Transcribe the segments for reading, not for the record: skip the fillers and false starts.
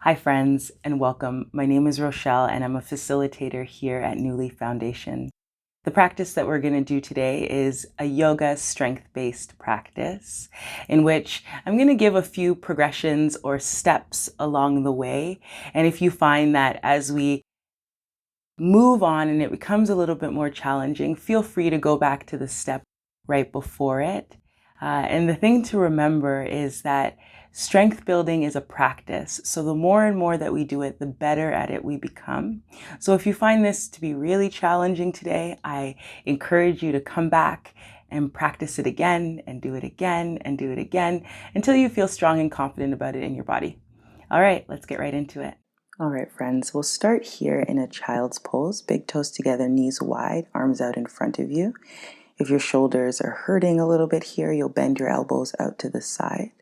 Hi friends and welcome. My name is Rochelle and I'm a facilitator here at New Leaf Foundation. The practice that we're going to do today is a yoga strength-based practice in which I'm going to give a few progressions or steps along the way. And if you find that as we move on and it becomes a little bit more challenging, feel free to go back to the step right before it. And the thing to remember is that strength building is a practice. So the more and more that we do it, the better at it we become. So if you find this to be really challenging today, I encourage you to come back and practice it again and do it again and do it again until you feel strong and confident about it in your body. All right, let's get right into it. All right, friends, we'll start here in a child's pose. Big toes together, knees wide, arms out in front of you. If your shoulders are hurting a little bit here, you'll bend your elbows out to the side.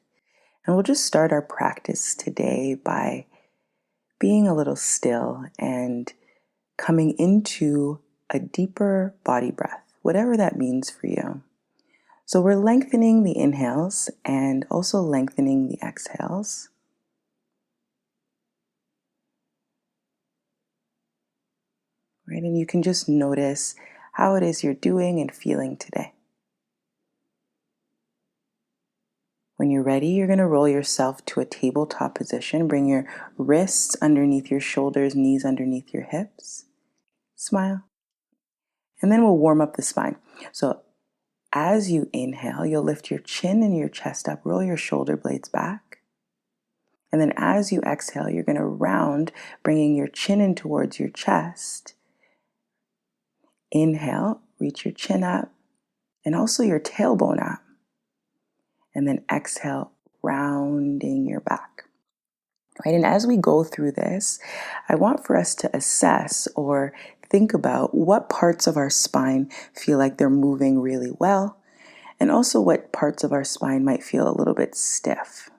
And we'll just start our practice today by being a little still and coming into a deeper body breath, whatever that means for you. So we're lengthening the inhales and also lengthening the exhales. Right? And you can just notice how it is you're doing and feeling today. When you're ready, you're going to roll yourself to a tabletop position. Bring your wrists underneath your shoulders, knees underneath your hips. Smile. And then we'll warm up the spine. So as you inhale, you'll lift your chin and your chest up, roll your shoulder blades back. And then as you exhale, you're going to round, bringing your chin in towards your chest. Inhale, reach your chin up and also your tailbone up. And then exhale, rounding your back. Right? And as we go through this, I want for us to assess or think about what parts of our spine feel like they're moving really well, and also what parts of our spine might feel a little bit stiff.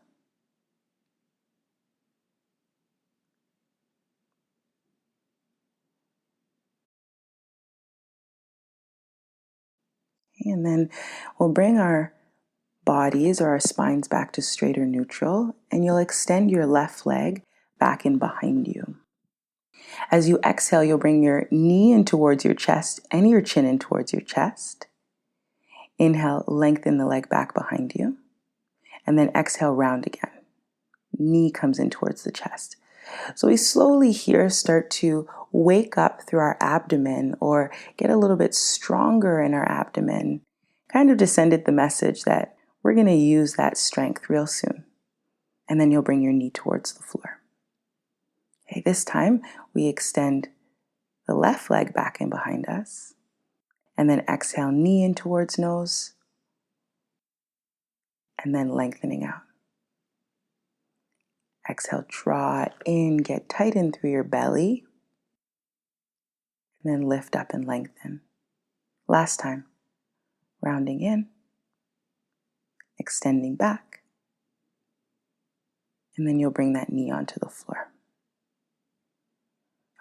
And then we'll bring our bodies or our spines back to straight or neutral, and you'll extend your left leg back in behind you. As you exhale, you'll bring your knee in towards your chest and your chin in towards your chest. Inhale, lengthen the leg back behind you. And then exhale, round again. Knee comes in towards the chest. So we slowly here start to wake up through our abdomen or get a little bit stronger in our abdomen. Kind of descended the message that we're going to use that strength real soon. And then you'll bring your knee towards the floor. Okay, this time we extend the left leg back in behind us. And then exhale, knee in towards nose. And then lengthening out. Exhale, draw in, get tightened through your belly. And then lift up and lengthen. Last time, rounding in, extending back. And then you'll bring that knee onto the floor.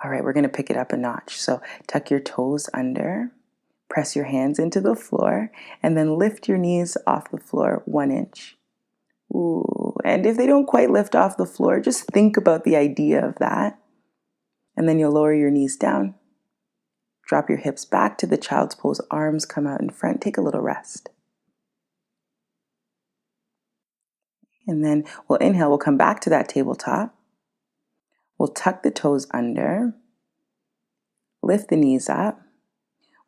All right, we're going to pick it up a notch. So tuck your toes under, press your hands into the floor, and then lift your knees off the floor 1 inch. Ooh, and if they don't quite lift off the floor, just think about the idea of that. And then you'll lower your knees down. Drop your hips back to the child's pose, arms come out in front. Take a little rest. And then we'll inhale, we'll come back to that tabletop. We'll tuck the toes under, lift the knees up.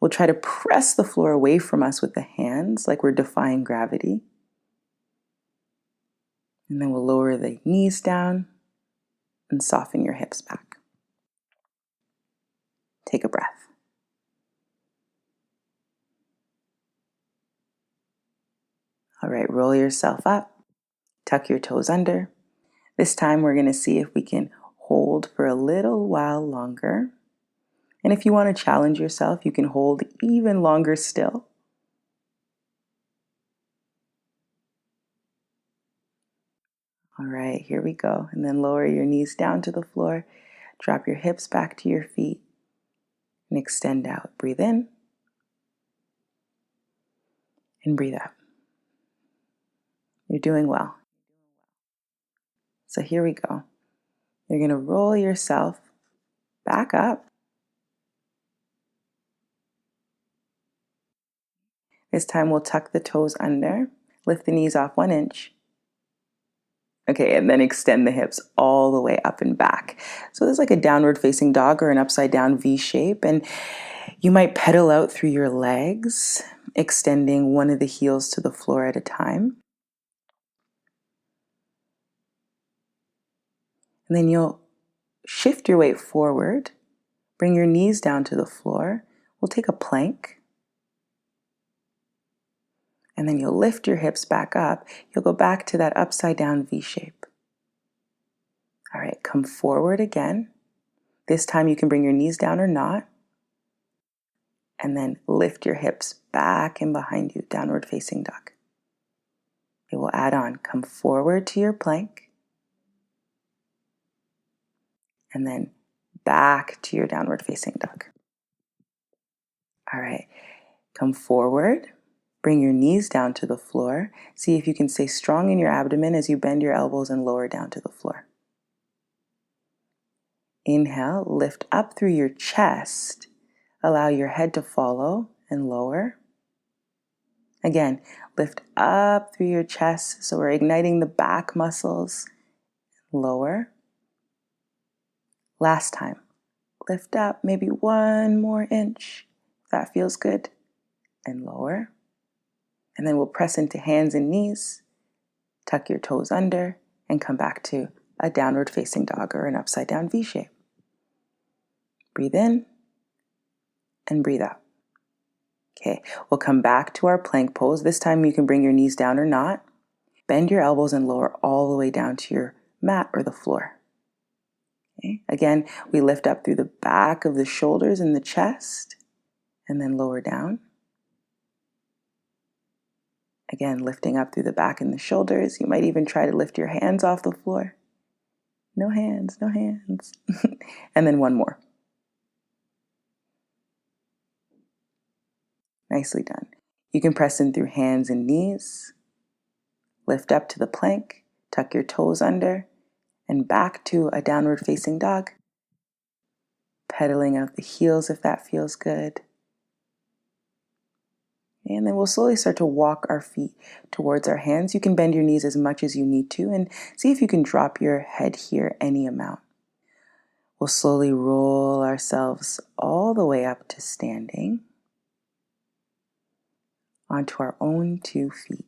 We'll try to press the floor away from us with the hands like we're defying gravity. And then we'll lower the knees down and soften your hips back. Take a breath. All right, roll yourself up, tuck your toes under. This time we're going to see if we can hold for a little while longer. And if you want to challenge yourself, you can hold even longer still. All right, here we go. And then lower your knees down to the floor. Drop your hips back to your feet and extend out. Breathe in and breathe out. You're doing well. So here we go. You're going to roll yourself back up. This time we'll tuck the toes under, lift the knees off 1 inch. Okay, and then extend the hips all the way up and back. So this is like a downward facing dog or an upside down V shape. And you might pedal out through your legs, extending one of the heels to the floor at a time. And then you'll shift your weight forward, bring your knees down to the floor. We'll take a plank. And then you'll lift your hips back up. You'll go back to that upside down V shape. All right, come forward again. This time you can bring your knees down or not. And then lift your hips back and behind you, downward facing dog. It will add on. Come forward to your plank. And then back to your downward facing dog. All right, come forward. Bring your knees down to the floor. See if you can stay strong in your abdomen as you bend your elbows and lower down to the floor. Inhale, lift up through your chest. Allow your head to follow and lower. Again, lift up through your chest. So we're igniting the back muscles. Lower. Last time. Lift up maybe 1 more inch. If that feels good. And lower. And then we'll press into hands and knees. Tuck your toes under and come back to a downward facing dog or an upside down V shape. Breathe in and breathe out. Okay, we'll come back to our plank pose. This time you can bring your knees down or not. Bend your elbows and lower all the way down to your mat or the floor. Okay. Again, we lift up through the back of the shoulders and the chest and then lower down. Again, lifting up through the back and the shoulders. You might even try to lift your hands off the floor. No hands, no hands. And then 1 more. Nicely done. You can press in through hands and knees. Lift up to the plank. Tuck your toes under. And back to a downward facing dog. Pedaling out the heels if that feels good. And then we'll slowly start to walk our feet towards our hands. You can bend your knees as much as you need to and see if you can drop your head here any amount. We'll slowly roll ourselves all the way up to standing onto our own 2 feet.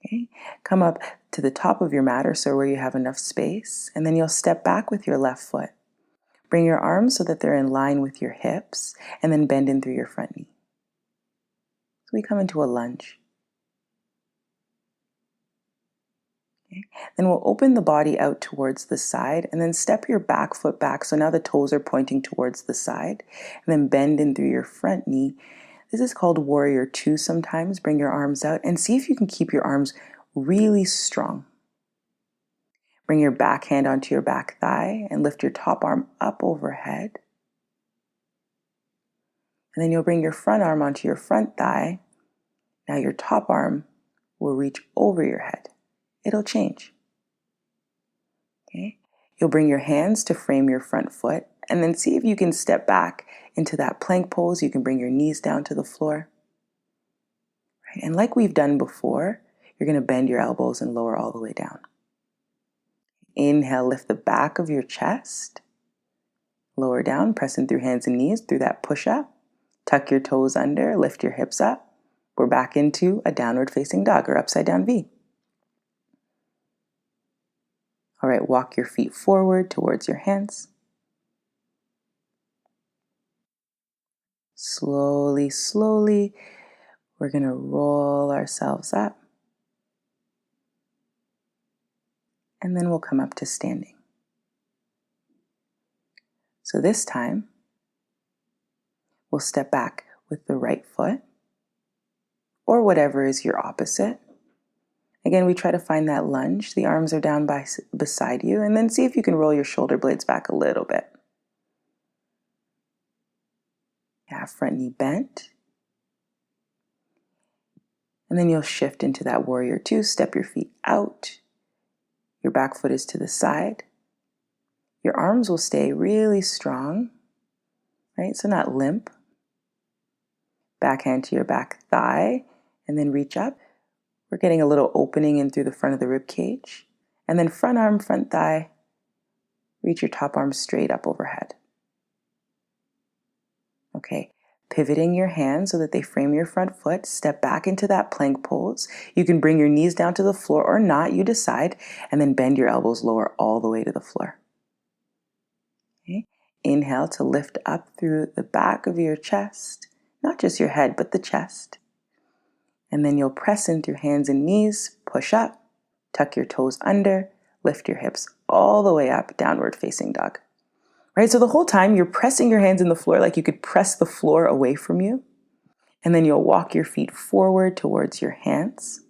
Okay. Come up to the top of your mat or so where you have enough space, and then you'll step back with your left foot. Bring your arms so that they're in line with your hips, and then bend in through your front knee. So we come into a lunge. Okay. Then we'll open the body out towards the side, and then step your back foot back. So now the toes are pointing towards the side, and then bend in through your front knee. This is called Warrior 2 sometimes. Bring your arms out and see if you can keep your arms really strong. Bring your back hand onto your back thigh and lift your top arm up overhead. And then you'll bring your front arm onto your front thigh. Now your top arm will reach over your head. It'll change. Okay? You'll bring your hands to frame your front foot and then see if you can step back into that plank pose. You can bring your knees down to the floor. Right? And like we've done before, you're going to bend your elbows and lower all the way down. Inhale, lift the back of your chest. Lower down, press in through hands and knees through that push up. Tuck your toes under, lift your hips up. We're back into a downward facing dog or upside down V. All right, walk your feet forward towards your hands. Slowly, slowly, we're going to roll ourselves up. And then we'll come up to standing. So this time, we'll step back with the right foot or whatever is your opposite. Again, we try to find that lunge. The arms are down beside you, and then see if you can roll your shoulder blades back a little bit. Yeah, front knee bent. And then you'll shift into that Warrior 2. Step your feet out. Your back foot is to the side. Your arms will stay really strong, right? So not limp. Back hand to your back thigh, and then reach up. We're getting a little opening in through the front of the rib cage. And then front arm, front thigh. Reach your top arm straight up overhead. Okay, pivoting your hands so that they frame your front foot. Step back into that plank pose. You can bring your knees down to the floor or not, you decide, and then bend your elbows lower all the way to the floor. Okay. Inhale to lift up through the back of your chest, not just your head, but the chest. And then you'll press in through hands and knees, push up, tuck your toes under, lift your hips all the way up, downward facing dog. Right, so the whole time you're pressing your hands in the floor like you could press the floor away from you. And then you'll walk your feet forward towards your hands.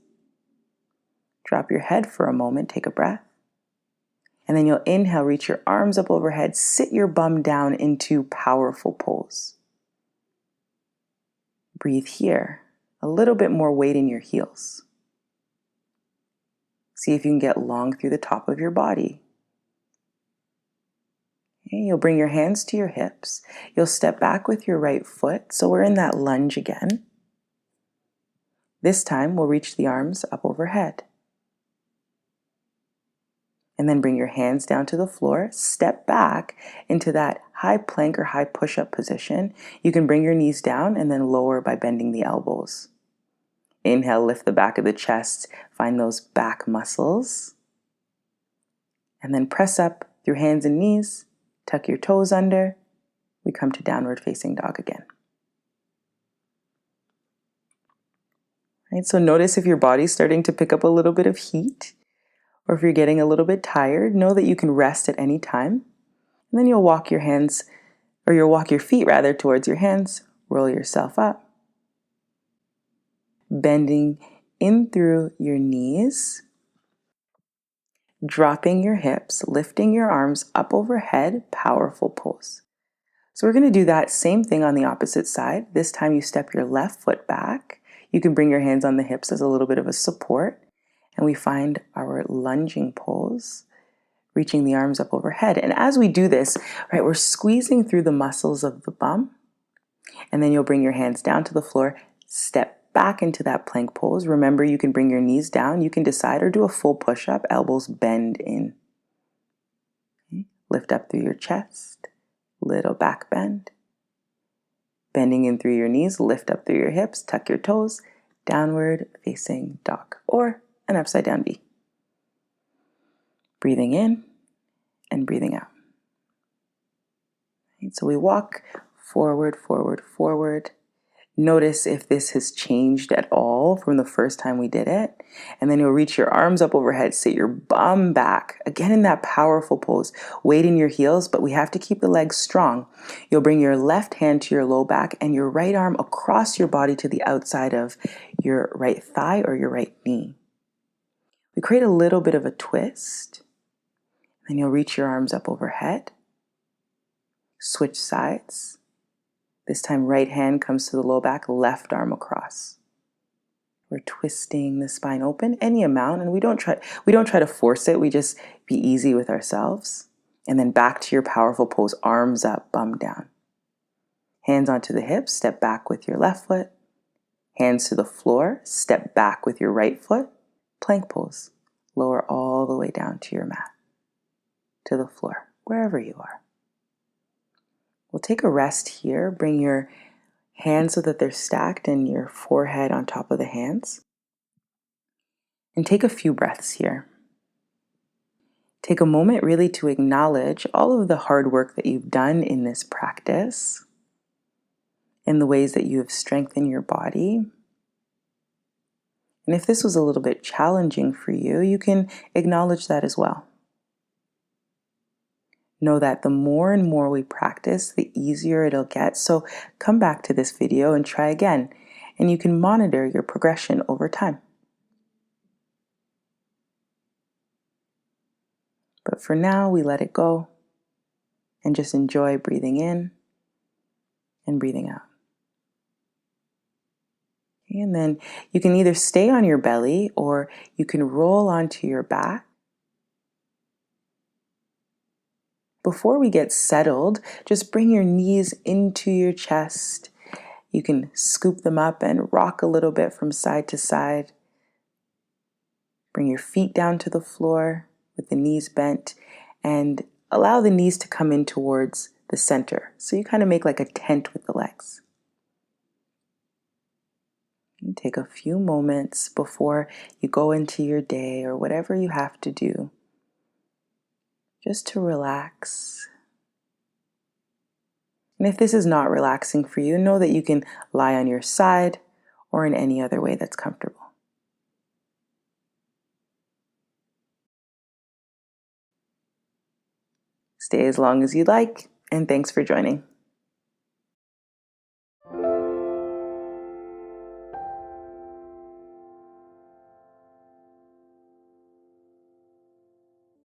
Drop your head for a moment, take a breath. And then you'll inhale, reach your arms up overhead, sit your bum down into powerful pose. Breathe here, a little bit more weight in your heels. See if you can get long through the top of your body. Okay, you'll bring your hands to your hips. You'll step back with your right foot. So we're in that lunge again. This time we'll reach the arms up overhead. And then bring your hands down to the floor. Step back into that high plank or high push-up position. You can bring your knees down and then lower by bending the elbows. Inhale, lift the back of the chest. Find those back muscles. And then press up through hands and knees. Tuck your toes under. We come to downward facing dog again. Right, so notice if your body's starting to pick up a little bit of heat, or if you're getting a little bit tired, know that you can rest at any time. And then you'll walk your hands, or you'll walk your feet rather towards your hands, roll yourself up. Bending in through your knees, dropping your hips, lifting your arms up overhead, powerful pose. So we're going to do that same thing on the opposite side. This time you step your left foot back. You can bring your hands on the hips as a little bit of a support. And we find our lunging pose, reaching the arms up overhead. And as we do this, right, we're squeezing through the muscles of the bum. And then you'll bring your hands down to the floor, step back into that plank pose. Remember, you can bring your knees down. You can decide or do a full push-up, elbows bend in. Okay. Lift up through your chest, little back bend. Bending in through your knees, lift up through your hips, tuck your toes, downward facing dog, or an upside down V. Breathing in and breathing out. Right, so we walk forward, forward, forward. Notice if this has changed at all from the first time we did it. And then you'll reach your arms up overhead, sit your bum back. Again in that powerful pose. Weight in your heels, but we have to keep the legs strong. You'll bring your left hand to your low back and your right arm across your body to the outside of your right thigh or your right knee. We create a little bit of a twist. Then you'll reach your arms up overhead. Switch sides. This time right hand comes to the low back, left arm across. We're twisting the spine open any amount, and we don't try to force it. We just be easy with ourselves. And then back to your powerful pose, arms up, bum down. Hands onto the hips, step back with your left foot. Hands to the floor, step back with your right foot. Plank pose. Lower all the way down to your mat, to the floor, wherever you are. We'll take a rest here. Bring your hands so that they're stacked and your forehead on top of the hands. And take a few breaths here. Take a moment really to acknowledge all of the hard work that you've done in this practice, in the ways that you have strengthened your body. And if this was a little bit challenging for you, you can acknowledge that as well. Know that the more and more we practice, the easier it'll get. So come back to this video and try again, and you can monitor your progression over time. But for now, we let it go and just enjoy breathing in and breathing out. Okay, and then you can either stay on your belly or you can roll onto your back. Before we get settled, just bring your knees into your chest. You can scoop them up and rock a little bit from side to side. Bring your feet down to the floor with the knees bent and allow the knees to come in towards the center. So you kind of make like a tent with the legs. You take a few moments before you go into your day or whatever you have to do, just to relax. And if this is not relaxing for you, know that you can lie on your side or in any other way that's comfortable. Stay as long as you like, and thanks for joining.